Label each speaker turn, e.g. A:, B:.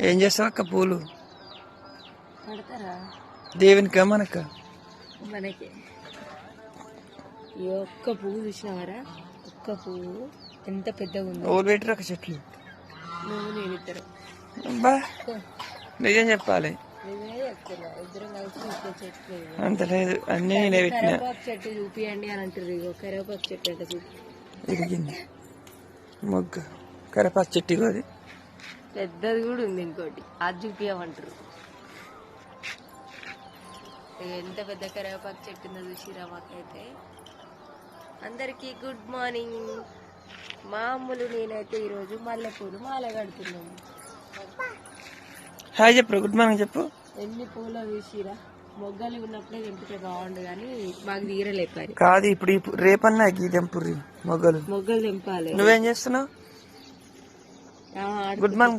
A: ఏం చేస్తావు అక్క పూలు
B: కడతారా
A: దేవునికా మనక?
B: మనకి ఈ ఒక్క పువ్వు చూసినావరా? ఒక్క పువ్వు ఎంత పెద్దగా ఉంది.
A: ఓలు పెట్టరు అక్క చెట్లు.
B: నువ్వు నేను ఇద్దరు
A: బా నిజం చెప్పాలి.
B: నువ్వే చెప్తున్నా ఇద్దరం కలిసి ఒక్క చెట్లు.
A: అంత లేదు, అన్నీ నేనే పెట్టినా.
B: కరివేపాకు చెట్టు చూపియండి అని అంటారు. ఇగో కరివేపాకు చెట్టు అంటే చూపి.
A: ఇరిగింది మొగ్గ కరివేపాకు చెట్టు. ఇగో అది
B: పెద్దది కూడా ఉంది ఇంకోటి, అది చూపించమంటారు. ఎంత పెద్ద కరివేపాకు చెట్టు ఉందో చూసిరా మాకైతే. అందరికీ గుడ్ మార్నింగ్. మామూలు నేనైతే ఈరోజు మల్లెపూలు మాల కడుతున్నాము.
A: హాయ్ చెప్పు, గుడ్ మార్నింగ్ చెప్పు.
B: ఎన్ని పూలు చూసిరా? మొగ్గలు ఉన్నప్పుడే తెంపితే బాగుండు కానీ మాకు తీరలేపారు.
A: కాదు ఇప్పుడు రేపన్నా గీ తెంపుర్రి మొగ్గలు
B: తెంపాలి.
A: నువ్వేం చేస్తున్నావు? Good morning.